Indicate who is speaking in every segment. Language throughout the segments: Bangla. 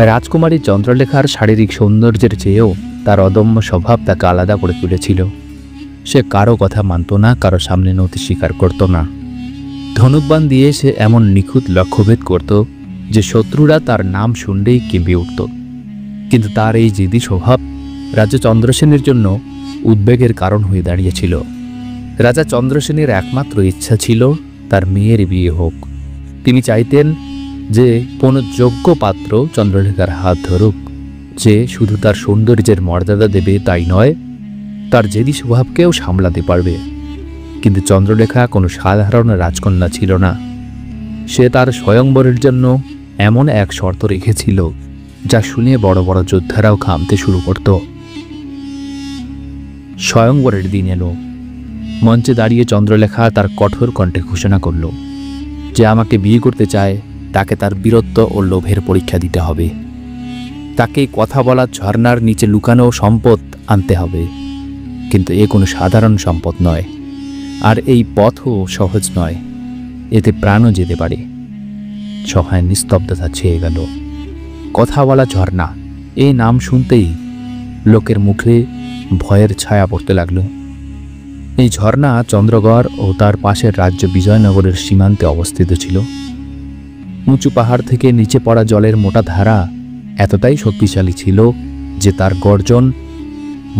Speaker 1: রাজকুমারী চন্দ্রলেখার শারীরিক সৌন্দর্যের চেয়েও তার অদম্য স্বভাব তাকে আলাদা করে তুলেছিল। সে কারো কথা মানত না, কারো সামনে নতি স্বীকার করত না। ধনুকবাণ দিয়ে সে এমন নিখুঁত লক্ষ্যভেদ করত যে শত্রুরা তার নাম শুনলেই কেঁপে উঠত। কিন্তু তার এই জেদি স্বভাব রাজা চন্দ্রসেনের জন্য উদ্বেগের কারণ হয়ে দাঁড়িয়েছিল। রাজা চন্দ্রসেনের একমাত্র ইচ্ছা ছিল তার মেয়ের বিয়ে হোক। তিনি চাইতেন যে কোনো যোগ্য পাত্র চন্দ্রলেখার হাত ধরুক, যে শুধু তার সৌন্দর্যের মর্যাদা দেবে তাই নয়, তার জেদি স্বভাবকেও সামলাতে পারবে। কিন্তু চন্দ্রলেখা কোনো সাধারণ রাজকন্যা ছিল না। সে তার স্বয়ংবরের জন্য এমন এক শর্ত রেখেছিল যা শুনে বড় বড় যোদ্ধারাও ঘামতে শুরু করত। স্বয়ংবরের দিন এলো। মঞ্চে দাঁড়িয়ে চন্দ্রলেখা তার কঠোর কণ্ঠে ঘোষণা করল, যে আমাকে বিয়ে করতে চায় তাকে তার বীরত্ব ও লোভের পরীক্ষা দিতে হবে। তাকে কথা বলা ঝর্ণার নিচে লুকানো সম্পদ আনতে হবে, কিন্তু এ কোনো সাধারণ সম্পদ নয়, আর এই পথও সহজ নয়। এতে প্রাণও যেতে পারে। সভায় নিস্তব্ধতা ছেয়ে গেল। কথা বলা ঝর্ণা, এই নাম শুনতেই লোকের মুখে ভয়ের ছায়া পড়তে লাগলো। এই ঝর্ণা চন্দ্রগড় ও তার পাশের রাজ্য বিজয়নগরের সীমান্তে অবস্থিত ছিল। উঁচু পাহাড় থেকে নিচে পড়া জলের মোটা ধারা এতটাই শক্তিশালী ছিল যে তার গর্জন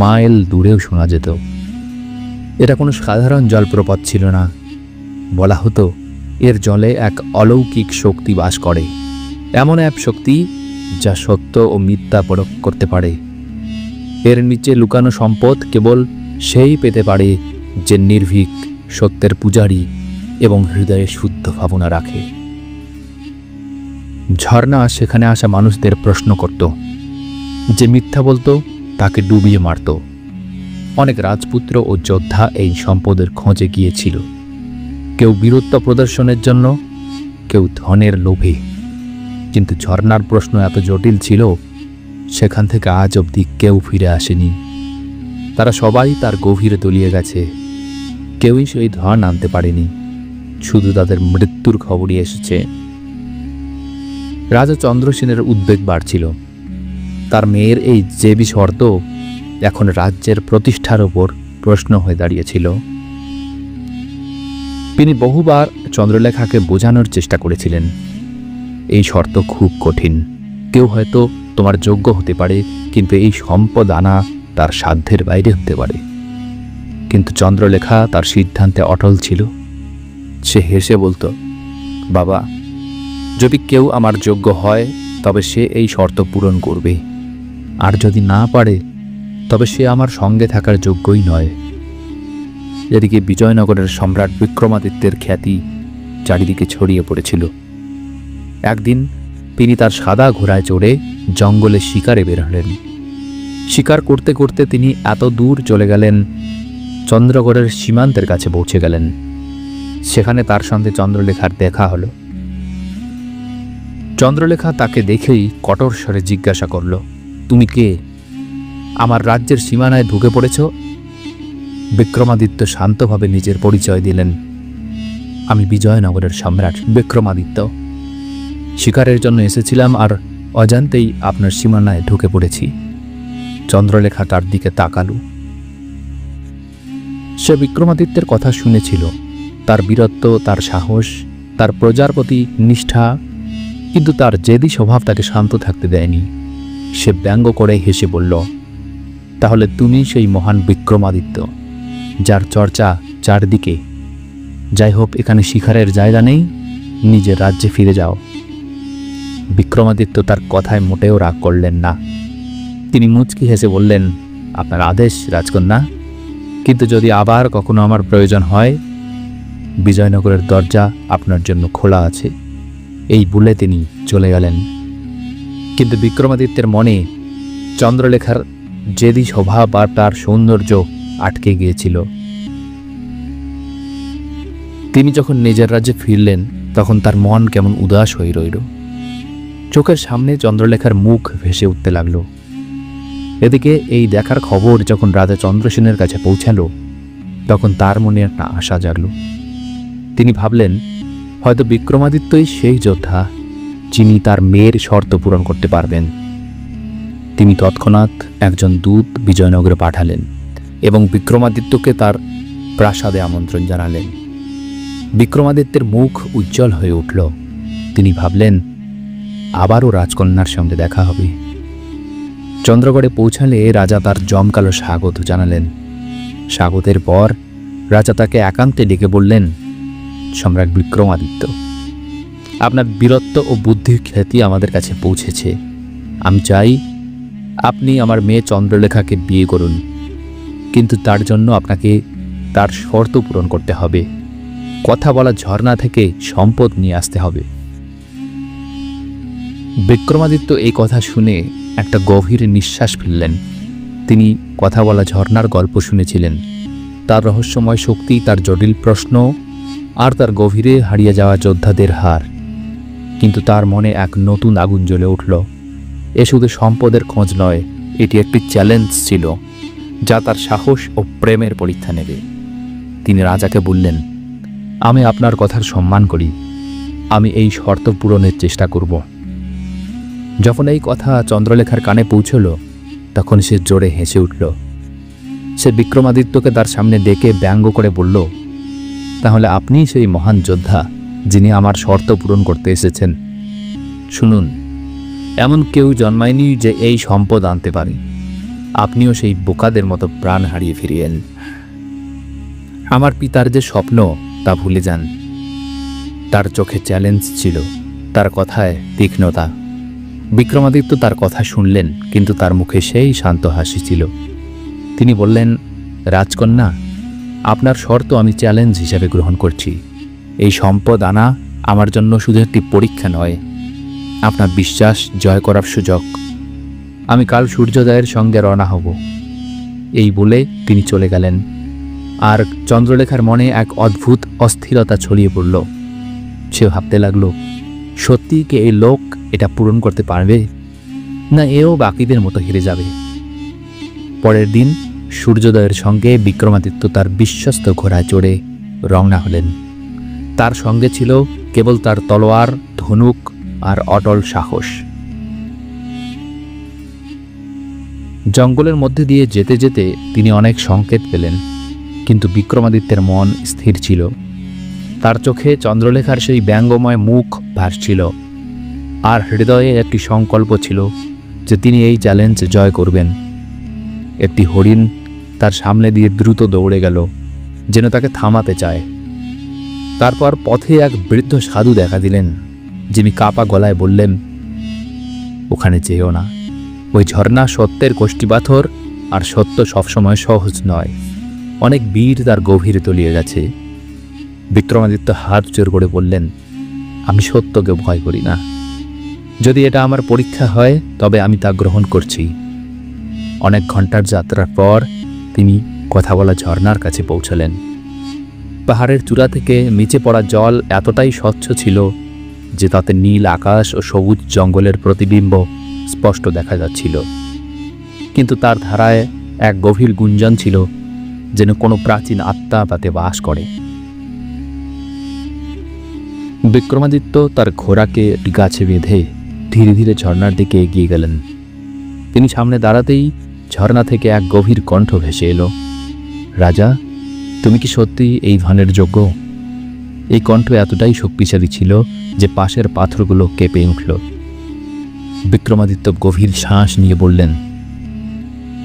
Speaker 1: মাইল দূরেও শোনা যেত। এটা কোনো সাধারণ জলপ্রপাত ছিল না। বলা হতো এর জলে এক অলৌকিক শক্তি বাস করে, এমন এক শক্তি যা সত্য ও মিথ্যা পরখ করতে পারে। এর নিচে লুকানো সম্পদ কেবল সেই পেতে পারে যে নির্ভীক, সত্যের পূজারী এবং হৃদয়ে শুদ্ধ ভাবনা রাখে। ঝর্ণা সেখানে আসা মানুষদের প্রশ্ন করত। যে মিথ্যা বলতো তাকে ডুবিয়ে মারত। অনেক রাজপুত্র ও যোদ্ধা এই সম্পদের খোঁজে গিয়েছিল, কেউ বীরত্ব প্রদর্শনের জন্য, কেউ ধনের লোভে। কিন্তু ঝর্ণার প্রশ্ন এত জটিল ছিল, সেখান থেকে আজ অবধি কেউ ফিরে আসেনি। তারা সবাই তার গভীরে তলিয়ে গেছে। কেউই সেই ধন আনতে পারেনি, শুধু তাদের মৃত্যুর খবরই এসেছে। রাজা চন্দ্রসেনের উদ্বেগ বাড়ছিল। তার মেয়ের এই জেবি শর্ত এখন রাজ্যের প্রতিষ্ঠার ওপর প্রশ্ন হয়ে দাঁড়িয়েছিল। তিনি বহুবার চন্দ্রলেখাকে বোঝানোর চেষ্টা করেছিলেন, এই শর্ত খুব কঠিন। কেউ হয়তো তোমার যোগ্য হতে পারে, কিন্তু এই সম্পদ আনা তার সাধ্যের বাইরে হতে পারে। কিন্তু চন্দ্রলেখা তার সিদ্ধান্তে অটল ছিল। সে হেসে বলতো, বাবা, যদি কেউ আমার যোগ্য হয় তবে সে এই শর্ত পূরণ করবে, আর যদি না পারে তবে সে আমার সঙ্গে থাকার যোগ্যই নয়। এদিকে বিজয়নগরের সম্রাট বিক্রমাদিত্যের খ্যাতি চারিদিকে ছড়িয়ে পড়েছিল। একদিন তিনি তার সাদা ঘোড়ায় চড়ে জঙ্গলে শিকারে বের হলেন। শিকার করতে করতে তিনি এত দূর চলে গেলেন, চন্দ্রগড়ের সীমান্তের কাছে পৌঁছে গেলেন। সেখানে তার সঙ্গে চন্দ্রলেখার দেখা হলো। চন্দ্রলেখা তাকে দেখেই কঠোর স্বরে জিজ্ঞাসা করল, তুমি কে? আমার রাজ্যের সীমানায় ঢুকে পড়েছ? বিক্রমাদিত্য শান্তভাবে নিজের পরিচয় দিলেন, আমি বিজয়নগরের সম্রাট বিক্রমাদিত্য। শিকারের জন্য এসেছিলাম, আর অজান্তেই আপনার সীমানায় ঢুকে পড়েছি। চন্দ্রলেখা তার দিকে তাকালো। সে বিক্রমাদিত্যের কথা শুনেছিল, তার বীরত্ব, তার সাহস, তার প্রজার প্রতি নিষ্ঠা, কিন্তু তার জেদি স্বভাব তাকে শান্ত থাকতে দেয়নি। সে ব্যঙ্গ করে হেসে বলল, তাহলে তুমি সেই মহান বিক্রমাদিত্য যার চর্চা চারদিকে। যাই হোক, এখানে শিকারের জায়গা নেই, নিজের রাজ্যে ফিরে যাও। বিক্রমাদিত্য তার কথায় মোটেও রাগ করলেন না। তিনি মুচকি হেসে বললেন, আপনার আদেশ রাজকন্যা, কিন্তু যদি আবার কখনো আমার প্রয়োজন হয়, বিজয়নগরের দরজা আপনার জন্য খোলা আছে। এই বলে তিনি চলে গেলেন। কিন্তু বিক্রমাদিত্যের মনে চন্দ্রলেখার জেদি স্বভাব আর তার সৌন্দর্য আটকে গিয়েছিল। তিনি যখন নিজের রাজ্যে ফিরলেন, তখন তার মন কেমন উদাস হয়ে রইল। চোখের সামনে চন্দ্রলেখার মুখ ভেসে উঠতে লাগলো। এদিকে এই দেখার খবর যখন রাজা চন্দ্রসেনের কাছে পৌঁছালো, তখন তার মনে একটা আশা জাগল। তিনি ভাবলেন, হয়তো বিক্রমাদিত্যই সেই যোদ্ধা যিনি তার মেয়ের শর্ত পূরণ করতে পারবেন। তিনি তৎক্ষণাৎ একজন দূত বিজয়নগরে পাঠালেন এবং বিক্রমাদিত্যকে তার প্রাসাদে আমন্ত্রণ জানালেন। বিক্রমাদিত্যের মুখ উজ্জ্বল হয়ে উঠল। তিনি ভাবলেন, আবারও রাজকন্যার সঙ্গে দেখা হবে। চন্দ্রগড়ে পৌঁছালে রাজা তার জমকালো স্বাগত জানালেন। স্বাগতের পর রাজা তাকে একান্তে ডেকে বললেন, সম্রাট বিক্রমাদিত্য, আপনার বীরত্ব ও বুদ্ধির খ্যাতি আমাদের কাছে পৌঁছেছে। আমি চাই আপনি আমার মেয়ে চন্দ্রলেখাকে বিয়ে করুন, কিন্তু তার জন্য আপনাকে তার শর্ত পূরণ করতে হবে। কথা বলা ঝর্ণা থেকে সম্পদ নিয়ে আসতে হবে। বিক্রমাদিত্য এই কথা শুনে একটা গভীর নিঃশ্বাস ফেললেন। তিনি কথা বলা ঝর্ণার গল্প শুনেছিলেন, তার রহস্যময় শক্তি, তার জটিল প্রশ্ন আর তার গভীরে হারিয়ে যাওয়া যোদ্ধাদের হার। কিন্তু তার মনে এক নতুন আগুন জ্বলে উঠল। এ শুধু সম্পদের খোঁজ নয়, এটি একটি চ্যালেঞ্জ ছিল যা তার সাহস ও প্রেমের পরীক্ষা নেবে। তিনি রাজাকে বললেন, আমি আপনার কথার সম্মান করি, আমি এই শর্ত পূরণের চেষ্টা করব। যখন এই কথা চন্দ্রলেখার কানে পৌঁছল, তখন সে জোরে হেসে উঠল। সে বিক্রমাদিত্যকে তার সামনে ডেকে ব্যঙ্গ করে বলল, তাহলে আপনিই সেই মহান যোদ্ধা যিনি আমার শর্ত পূরণ করতে এসেছেন। শুনুন, এমন কেউ জন্মায়নি যে এই সম্পদ আনতে পারে। আপনিও সেই বোকাদের মতো প্রাণ হারিয়ে ফিরিয়েন। আমার পিতার যে স্বপ্ন তা ভুলে যান। তার চোখে চ্যালেঞ্জ ছিল, তার কথায় তীক্ষ্ণতা। বিক্রমাদিত্য তার কথা শুনলেন, কিন্তু তার মুখে সেই শান্ত হাসি ছিল। তিনি বললেন, রাজকন্যা, আপনার শর্ত আমি চ্যালেঞ্জ হিসেবে গ্রহণ করছি। এই সম্পদ আনা আমার জন্য শুধু একটি পরীক্ষা নয়, আপনার বিশ্বাস জয় করার সুযোগ। আমি কাল সূর্যোদয়ের সঙ্গে রওনা হব। এই বলে তিনি চলে গেলেন। আর চন্দ্রলেখার মনে এক অদ্ভুত অস্থিরতা ছড়িয়ে পড়ল। সে ভাবতে লাগলো, সত্যি কি এই লোক এটা পূরণ করতে পারবে, না এও বাকিদের মতো হেরে যাবে। পরের দিন সূর্যোদয়ের সঙ্গে বিক্রমাদিত্য তার বিশ্বস্ত ঘোড়ায় চড়ে রওনা হলেন। তার সঙ্গে ছিল কেবল তার তলোয়ার, ধনুক আর অটল সাহস। জঙ্গলের মধ্যে দিয়ে যেতে যেতে তিনি অনেক সংকেত পেলেন, কিন্তু বিক্রমাদিত্যের মন স্থির ছিল। তার চোখে চন্দ্রলেখার সেই ব্যঙ্গময় মুখ ভাসছিল, আর হৃদয়ে একটি সংকল্প ছিল যে তিনি এই চ্যালেঞ্জ জয় করবেন। একটি হরিণ তার সামনে দিয়ে দ্রুত দৌড়ে গেল, যেন তাকে থামাতে চায়। তারপর পথে এক বৃদ্ধ সাধু দেখা দিলেন, যিনি কাপা গলায় বললেন, ওখানে যেও না। ওই ঝর্ণা সত্যের কষ্টিপাথর, আর সত্য সবসময় সহজ নয়। অনেক বীর তার গভীরে তলিয়ে গেছে। বিক্রমাদিত্য হাত জোর করে বললেন, আমি সত্যকে ভয় করি না। যদি এটা আমার পরীক্ষা হয়, তবে আমি তা গ্রহণ করছি। অনেক ঘন্টার যাত্রার পর তিনি কথা বলা ঝর্ণার কাছে পৌঁছলেন। পাহাড়ের চূড়া থেকে নিচে পড়া জল এতটাই স্বচ্ছ ছিল যে তাতে নীল আকাশ ও সবুজ জঙ্গলের প্রতিবিম্ব স্পষ্ট দেখা যাচ্ছিল। কিন্তু তার ধারায় এক গভীর গুঞ্জন ছিল, যেন কোনো প্রাচীন আত্মা তাতে বাস করে। বিক্রমাদিত্য তার ঘোড়াকে গাছে বেঁধে ধীরে ধীরে ঝর্ণার দিকে এগিয়ে গেলেন। তিনি সামনে দাঁড়াতেই ঝর্ণা থেকে এক গভীর কণ্ঠ ভেসে এলো, রাজা, তুমি কি সত্যি এই ধনের যোগ্য? এই কণ্ঠ এতটাই শক্তিশালী ছিল যে পাশের পাথরগুলো কেঁপে উঠল। বিক্রমাদিত্য গভীর শ্বাস নিয়ে বললেন,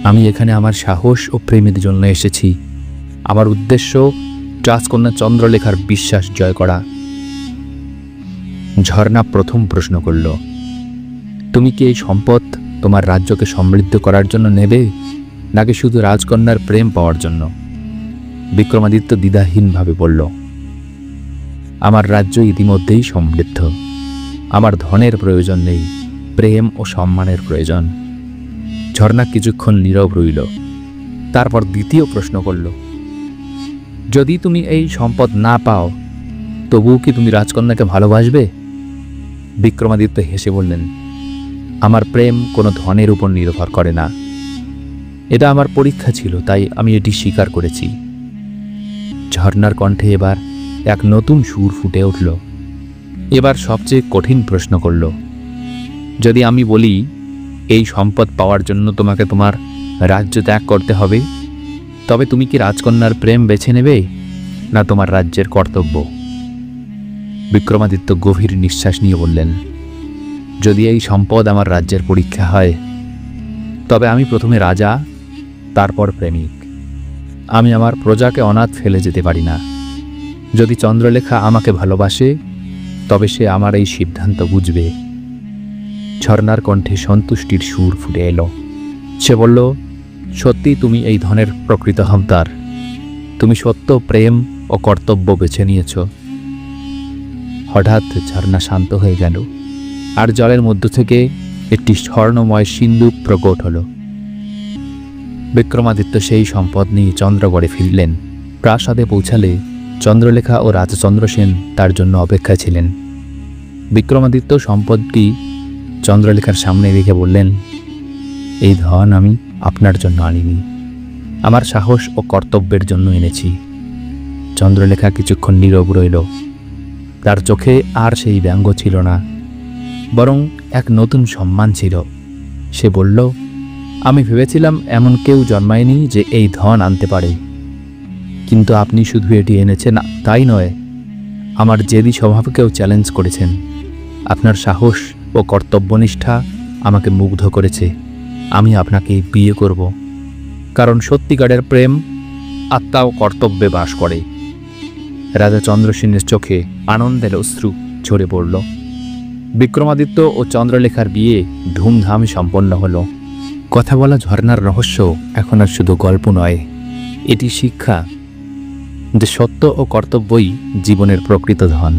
Speaker 1: আমি এখানে আমার সাহস ও প্রেমের জন্য এসেছি। আমার উদ্দেশ্য রাজকন্যা চন্দ্রলেখার বিশ্বাস জয় করা। ঝর্ণা প্রথম প্রশ্ন করল, তুমি কি এই সম্পদ তোমার রাজ্যকে সমৃদ্ধ করার জন্য নেবে, নাকি শুধু রাজকন্যার প্রেম পাওয়ার জন্য? বিক্রমাদিত্য দ্বিধাহীনভাবে বলল, আমার রাজ্য ইতিমধ্যেই সমৃদ্ধ। আমার ধনের প্রয়োজন নেই, প্রেম ও সম্মানের প্রয়োজন। ঝর্ণা কিছুক্ষণ নীরব রইল। তারপর দ্বিতীয় প্রশ্ন করল, যদি তুমি এই সম্পদ না পাও, তবুও কি তুমি রাজকন্যাকে ভালোবাসবে? বিক্রমাদিত্য হেসে বললেন, আমার প্রেম কোনো ধনের উপর নির্ভর করে না। এটা আমার পরীক্ষা ছিল, তাই আমি এটি স্বীকার করেছি। ঝর্ণার কণ্ঠে এবার এক নতুন সুর ফুটে উঠল, এবার সবচেয়ে কঠিন প্রশ্ন করল, যদি আমি বলি এই সম্পদ পাওয়ার জন্য তোমাকে তোমার রাজ্য ত্যাগ করতে হবে, তবে তুমি কি রাজকন্যার প্রেম বেছে নেবে না তোমার রাজ্যের কর্তব্য? বিক্রমাদিত্য গভীর নিঃশ্বাস নিয়ে বললেন, যদি এই সম্পদ আমার রাজ্যের পরীক্ষা হয়, তবে আমি প্রথমে রাজা, তারপর প্রেমিক। আমি আমার প্রজাকে অনাথ ফেলে যেতে পারি না। যদি চন্দ্রলেখা আমাকে ভালোবাসে, তবে সে আমার এই সিদ্ধান্ত বুঝবে। ঝর্ণার কণ্ঠে সন্তুষ্টির সুর ফুটে এলো। সে বলল, সত্যি তুমি এই ধনের প্রকৃত হকদার। তুমি সত্য, প্রেম ও কর্তব্য বেছে নিয়েছ। হঠাৎ ঝর্ণা শান্ত হয়ে গেল, আর জলের মধ্য থেকে একটি স্বর্ণময় সিন্দুক প্রকট হল। বিক্রমাদিত্য সেই সম্পদ নিয়ে চন্দ্রগড়ে ফিরলেন। প্রাসাদে পৌঁছালে চন্দ্রলেখা ও রাজা চন্দ্রসেন তার জন্য অপেক্ষায় ছিলেন। বিক্রমাদিত্য সম্পদটি চন্দ্রলেখার সামনে রেখে বললেন, এই ধন আমি আপনার জন্য আনিনি, আমার সাহস ও কর্তব্যের জন্য এনেছি। চন্দ্রলেখা কিছুক্ষণ নীরব রইল। তার চোখে আর সেই ব্যঙ্গ ছিল না, বরং এক নতুন সম্মান ছিল। সে বলল, আমি ভেবেছিলাম এমন কেউ জন্মায়নি যে এই ধন আনতে পারে, কিন্তু আপনি শুধু এটি এনেছেন তাই নয়, আমার জেদি স্বভাবকেও চ্যালেঞ্জ করেছেন। আপনার সাহস ও কর্তব্যনিষ্ঠা আমাকে মুগ্ধ করেছে। আমি আপনাকে বিয়ে করব, কারণ সত্যিকারের প্রেম আত্মা ও কর্তব্যে বাস করে। রাজা চন্দ্রসেনের চোখে আনন্দের অশ্রু ঝরে পড়ল। বিক্রমাদিত্য ও চন্দ্রলেখার বিয়ে ধুমধামে সম্পন্ন হলো। কথা বলা ঝর্ণার রহস্য এখন আর শুধু গল্প নয়, এটি শিক্ষা যে সত্য ও কর্তব্যই জীবনের প্রকৃত ধন।